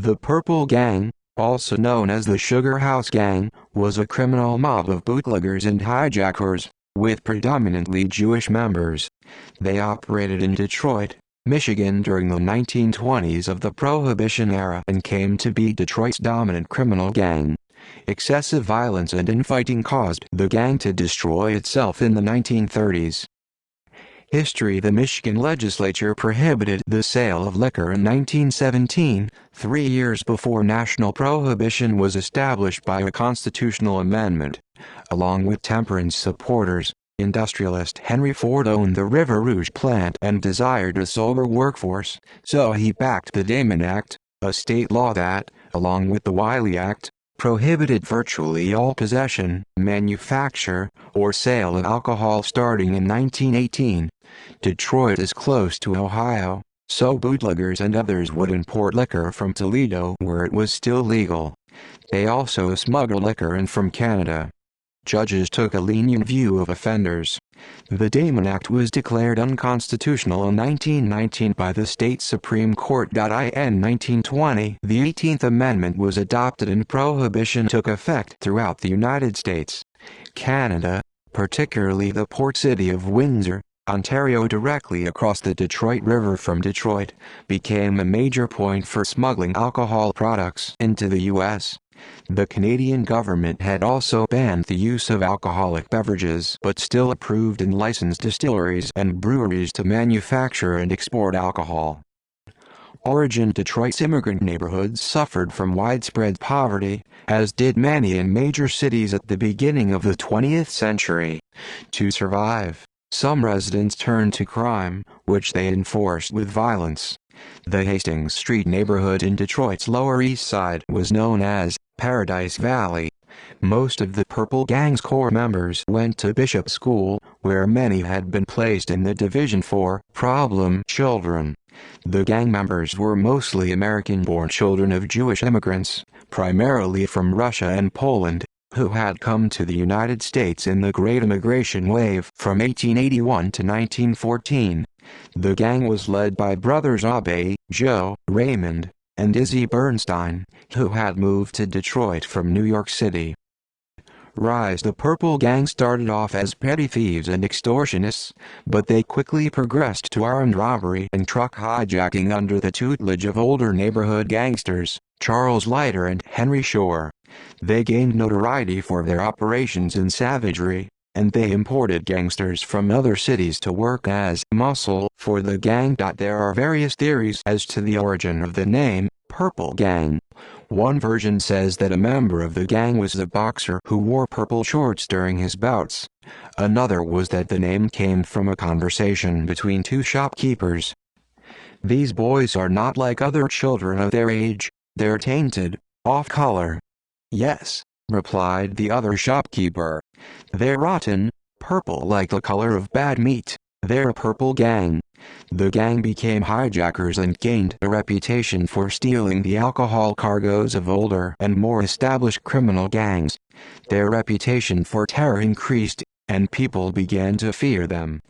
The Purple Gang, also known as the Sugar House Gang, was a criminal mob of bootleggers and hijackers, with predominantly Jewish members. They operated in Detroit, Michigan during the 1920s of the Prohibition era and came to be Detroit's dominant criminal gang. Excessive violence and infighting caused the gang to destroy itself in the 1930s. History: The Michigan legislature prohibited the sale of liquor in 1917, 3 years before national prohibition was established by a constitutional amendment. Along with temperance supporters, industrialist Henry Ford owned the River Rouge plant and desired a sober workforce, so he backed the Damon Act, a state law that, along with the Wiley Act, prohibited virtually all possession, manufacture, or sale of alcohol starting in 1918. Detroit is close to Ohio, so bootleggers and others would import liquor from Toledo where it was still legal. They also smuggled liquor in from Canada. Judges took a lenient view of offenders. The Damon Act was declared unconstitutional in 1919 by the state Supreme Court. In 1920, the 18th Amendment was adopted and prohibition took effect throughout the United States. Canada, particularly the port city of Windsor, Ontario, directly across the Detroit River from Detroit, became a major point for smuggling alcohol products into the U.S. The Canadian government had also banned the use of alcoholic beverages but still approved and licensed distilleries and breweries to manufacture and export alcohol. Origin: Detroit's immigrant neighborhoods suffered from widespread poverty, as did many in major cities at the beginning of the 20th century. To survive, some residents turned to crime, which they enforced with violence. The Hastings Street neighborhood in Detroit's Lower East Side was known as Paradise Valley. Most of the Purple Gang's core members went to Bishop School, where many had been placed in the Division for problem children. The gang members were mostly American-born children of Jewish immigrants, primarily from Russia and Poland, who had come to the United States in the Great Immigration Wave from 1881 to 1914. The gang was led by brothers Abe, Joe, Raymond, and Izzy Bernstein, who had moved to Detroit from New York City. Rise: The Purple Gang started off as petty thieves and extortionists, but they quickly progressed to armed robbery and truck hijacking under the tutelage of older neighborhood gangsters, Charles Leiter and Henry Shore. They gained notoriety for their operations and savagery, and they imported gangsters from other cities to work as muscle for the gang. There are various theories as to the origin of the name, Purple Gang. One version says that a member of the gang was the boxer who wore purple shorts during his bouts. Another was that the name came from a conversation between two shopkeepers. "These boys are not like other children of their age, they're tainted, off-color." "Yes," replied the other shopkeeper. "They're rotten, purple like the color of bad meat. They're a Purple Gang." The gang became hijackers and gained a reputation for stealing the alcohol cargoes of older and more established criminal gangs. Their reputation for terror increased, and people began to fear them.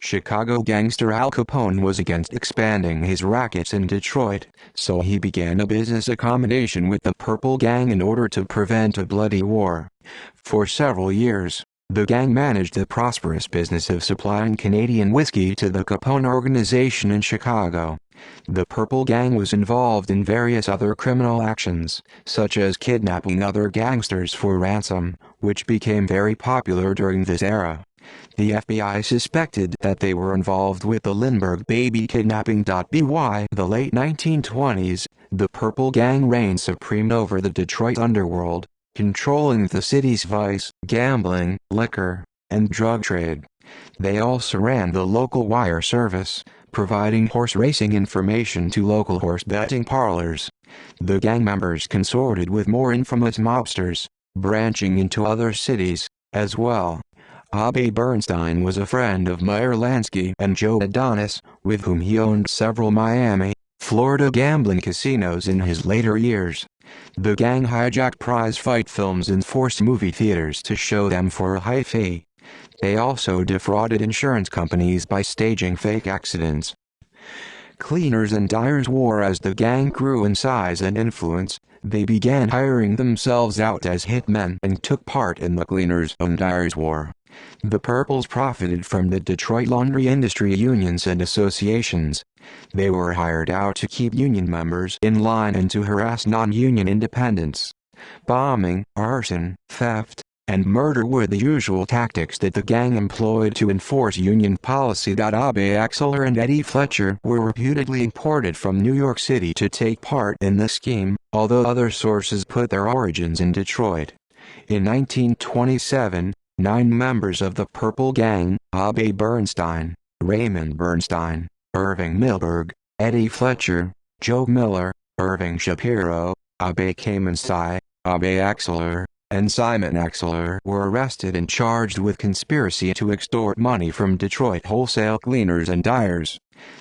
Chicago gangster Al Capone was against expanding his rackets in Detroit, so he began a business accommodation with the Purple Gang in order to prevent a bloody war. For several years, the gang managed the prosperous business of supplying Canadian whiskey to the Capone organization in Chicago. The Purple Gang was involved in various other criminal actions, such as kidnapping other gangsters for ransom, which became very popular during this era. The FBI suspected that they were involved with the Lindbergh baby kidnapping. By the late 1920s, the Purple Gang reigned supreme over the Detroit underworld, controlling the city's vice, gambling, liquor, and drug trade. They also ran the local wire service, providing horse racing information to local horse betting parlors. The gang members consorted with more infamous mobsters, branching into other cities, as well. Abe Bernstein was a friend of Meyer Lansky and Joe Adonis, with whom he owned several Miami, Florida gambling casinos in his later years. The gang hijacked prize fight films and forced movie theaters to show them for a high fee. They also defrauded insurance companies by staging fake accidents. Cleaners and dyers war. As the gang grew in size and influence, they began hiring themselves out as hitmen and took part in the Cleaners and Dyers War. The Purples profited from the Detroit laundry industry unions and associations. They were hired out to keep union members in line and to harass non-union independents. Bombing, arson, theft, and murder were the usual tactics that the gang employed to enforce union policy. Abe Axler and Eddie Fletcher were reputedly imported from New York City to take part in the scheme, although other sources put their origins in Detroit. In 1927, 9 members of the Purple Gang, Abe Bernstein, Raymond Bernstein, Irving Milberg, Eddie Fletcher, Joe Miller, Irving Shapiro, Abe Kamensai, Abe Axler, and Simon Axler were arrested and charged with conspiracy to extort money from Detroit wholesale cleaners and dyers.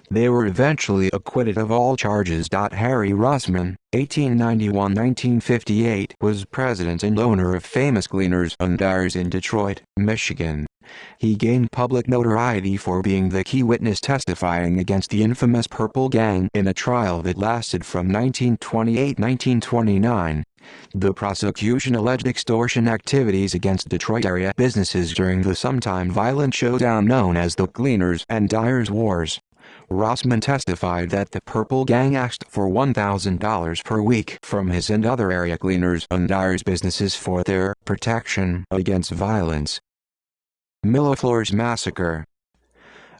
They were eventually acquitted of all charges. Harry Russman, 1891–1958, was president and owner of famous cleaners and dyers in Detroit, Michigan. He gained public notoriety for being the key witness testifying against the infamous Purple Gang in a trial that lasted from 1928–1929. The prosecution alleged extortion activities against Detroit area businesses during the sometime violent showdown known as the Cleaners and Dyers Wars. Rossman testified that the Purple Gang asked for $1,000 per week from his and other area cleaners and dyers businesses for their protection against violence. Millefleurs Massacre.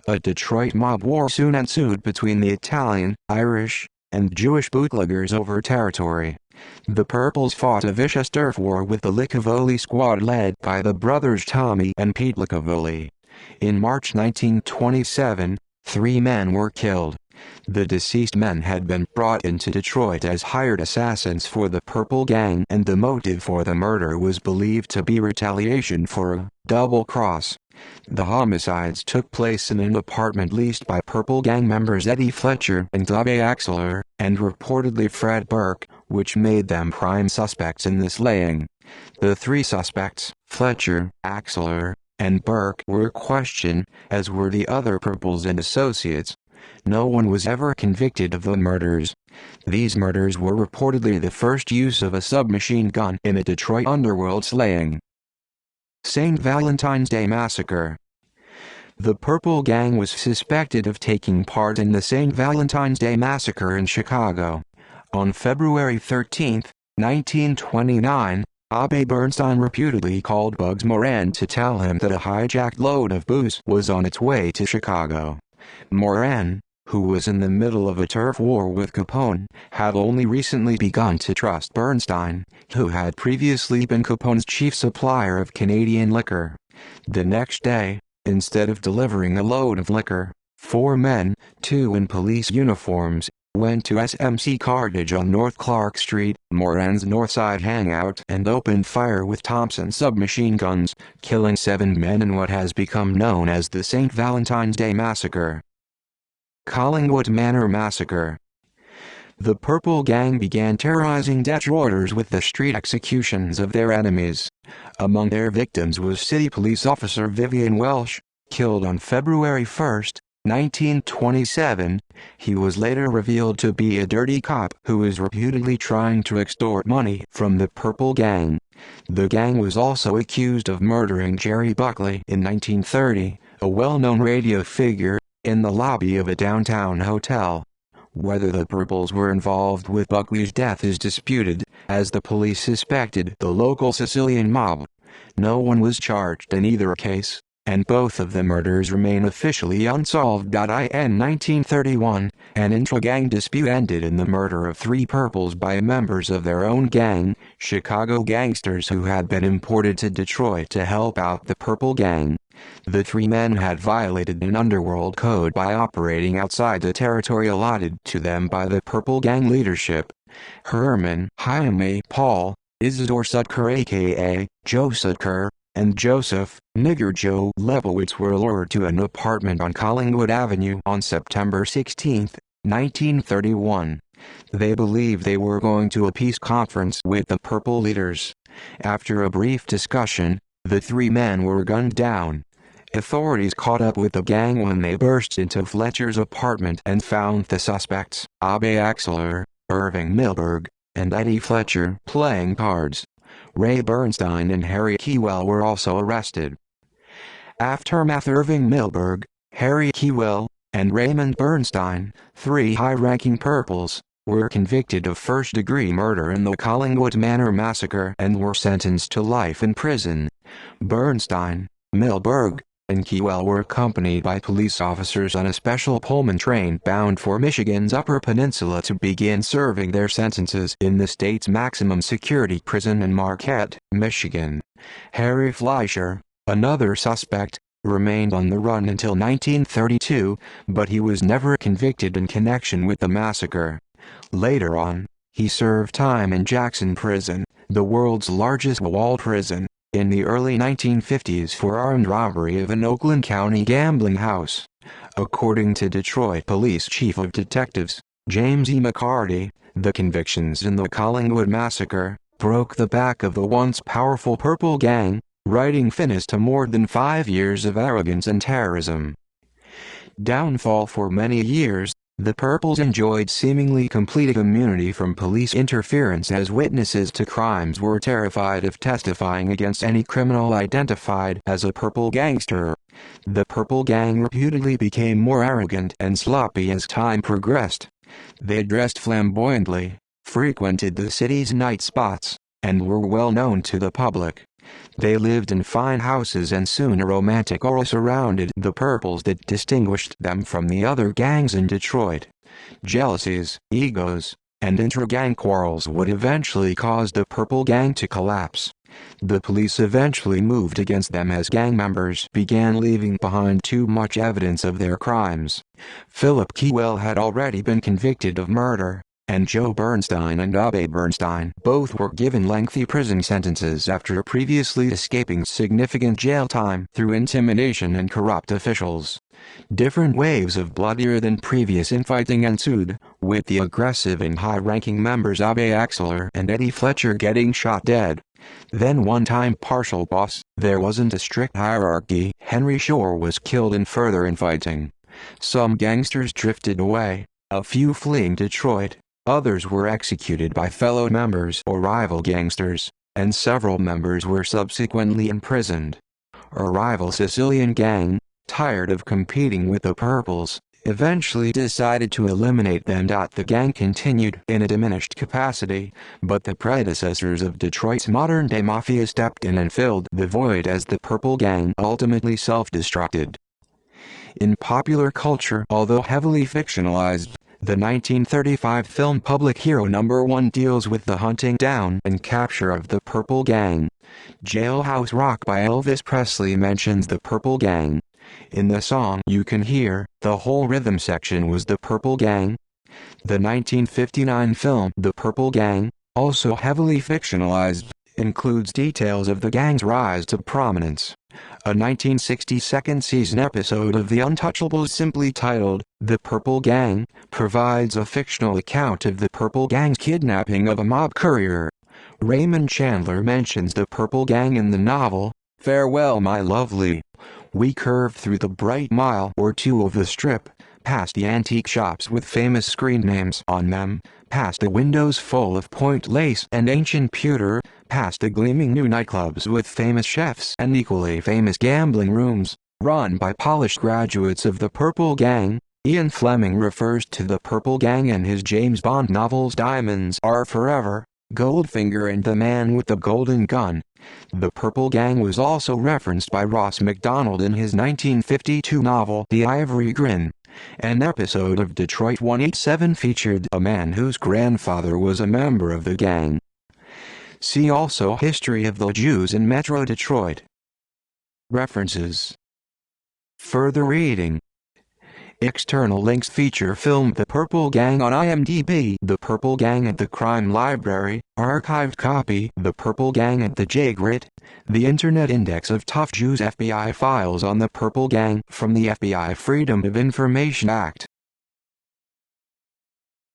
A Detroit mob war soon ensued between the Italian, Irish, and Jewish bootleggers over territory. The Purples fought a vicious turf war with the Licavoli squad led by the brothers Tommy and Pete Licavoli. In March 1927, 3 men were killed. The deceased men had been brought into Detroit as hired assassins for the Purple Gang, and the motive for the murder was believed to be retaliation for a double cross. The homicides took place in an apartment leased by Purple Gang members Eddie Fletcher and Abe Axler, and reportedly Fred Burke, which made them prime suspects in the slaying. The 3 suspects, Fletcher, Axler, and Burke, were questioned, as were the other Purples and associates. No one was ever convicted of the murders. These murders were reportedly the first use of a submachine gun in a Detroit underworld slaying. St. Valentine's Day Massacre. The Purple Gang was suspected of taking part in the St. Valentine's Day Massacre in Chicago. On February 13, 1929, Abe Bernstein reputedly called Bugs Moran to tell him that a hijacked load of booze was on its way to Chicago. Moran, who was in the middle of a turf war with Capone, had only recently begun to trust Bernstein, who had previously been Capone's chief supplier of Canadian liquor. The next day, instead of delivering a load of liquor, 4 men, 2 in police uniforms, went to SMC Cartage on North Clark Street, Moran's Northside hangout, and opened fire with Thompson submachine guns, killing 7 men in what has become known as the St. Valentine's Day Massacre. Collingwood Manor Massacre. The Purple Gang began terrorizing Detroiters with the street executions of their enemies. Among their victims was City Police Officer Vivian Welsh, killed on February 1, 1927. He was later revealed to be a dirty cop who was reputedly trying to extort money from the Purple Gang. The gang was also accused of murdering Jerry Buckley in 1930, a well-known radio figure, in the lobby of a downtown hotel. Whether the Purples were involved with Buckley's death is disputed, as the police suspected the local Sicilian mob. No one was charged in either case, and both of the murders remain officially unsolved. In 1931, an intra-gang dispute ended in the murder of 3 Purples by members of their own gang, Chicago gangsters who had been imported to Detroit to help out the Purple Gang. The 3 men had violated an underworld code by operating outside the territory allotted to them by the Purple Gang leadership. Herman, Jaime, Paul, Isidore Sutker aka Joe Sutker, and Joseph, Nigger Joe Lebowitz were lured to an apartment on Collingwood Avenue on September 16, 1931. They believed they were going to a peace conference with the Purple leaders. After a brief discussion, the 3 men were gunned down. Authorities caught up with the gang when they burst into Fletcher's apartment and found the suspects, Abe Axler, Irving Milberg, and Eddie Fletcher, playing cards. Ray Bernstein and Harry Keywell were also arrested. Aftermath: Irving Milberg, Harry Keywell, and Raymond Bernstein, three high-ranking Purples, were convicted of first-degree murder in the Collingwood Manor massacre and were sentenced to life in prison. Bernstein, Milberg, and Keywell were accompanied by police officers on a special Pullman train bound for Michigan's Upper Peninsula to begin serving their sentences in the state's maximum security prison in Marquette, Michigan. Harry Fleischer, another suspect, remained on the run until 1932, but he was never convicted in connection with the massacre. Later on, he served time in Jackson Prison, the world's largest walled prison, in the early 1950s for armed robbery of an Oakland County gambling house. According to Detroit Police Chief of Detectives, James E. McCarty, the convictions in the Collingwood massacre broke the back of the once powerful Purple Gang, writing finis to more than 5 years of arrogance and terrorism. Downfall: for many years, the Purples enjoyed seemingly complete immunity from police interference as witnesses to crimes were terrified of testifying against any criminal identified as a Purple gangster. The Purple Gang reputedly became more arrogant and sloppy as time progressed. They dressed flamboyantly, frequented the city's night spots, and were well known to the public. They lived in fine houses and soon a romantic aura surrounded the Purples that distinguished them from the other gangs in Detroit. Jealousies, egos, and intra-gang quarrels would eventually cause the Purple Gang to collapse. The police eventually moved against them as gang members began leaving behind too much evidence of their crimes. Philip Keywell had already been convicted of murder, and Joe Bernstein and Abe Bernstein both were given lengthy prison sentences after previously escaping significant jail time through intimidation and corrupt officials. Different waves of bloodier than previous infighting ensued, with the aggressive and high-ranking members Abe Axler and Eddie Fletcher getting shot dead. Then one-time partial boss, there wasn't a strict hierarchy, Henry Shore was killed in further infighting. Some gangsters drifted away, a few fleeing Detroit. Others were executed by fellow members or rival gangsters, and several members were subsequently imprisoned. A rival Sicilian gang, tired of competing with the Purples, eventually decided to eliminate them. The gang continued in a diminished capacity, but the predecessors of Detroit's modern-day mafia stepped in and filled the void as the Purple Gang ultimately self-destructed. In popular culture, although heavily fictionalized, the 1935 film Public Hero No. 1 deals with the hunting down and capture of the Purple Gang. Jailhouse Rock by Elvis Presley mentions the Purple Gang. In the song you can hear, the whole rhythm section was the Purple Gang. The 1959 film The Purple Gang, also heavily fictionalized, includes details of the gang's rise to prominence. A 1960 second season episode of The Untouchables simply titled, The Purple Gang, provides a fictional account of the Purple Gang's kidnapping of a mob courier. Raymond Chandler mentions the Purple Gang in the novel, Farewell My Lovely. We curved through the bright mile or two of the Strip, past the antique shops with famous screen names on them, past the windows full of point lace and ancient pewter, past the gleaming new nightclubs with famous chefs and equally famous gambling rooms, run by polished graduates of the Purple Gang. Ian Fleming refers to the Purple Gang in his James Bond novels Diamonds Are Forever, Goldfinger and The Man with the Golden Gun. The Purple Gang was also referenced by Ross MacDonald in his 1952 novel The Ivory Grin. An episode of Detroit 187 featured a man whose grandfather was a member of the gang. See also History of the Jews in Metro Detroit. References. Further reading. External links feature film The Purple Gang on IMDb, The Purple Gang at the Crime Library, archived copy, The Purple Gang at the JGRIT, the Internet Index of Tough Jews FBI files on the Purple Gang from the FBI Freedom of Information Act.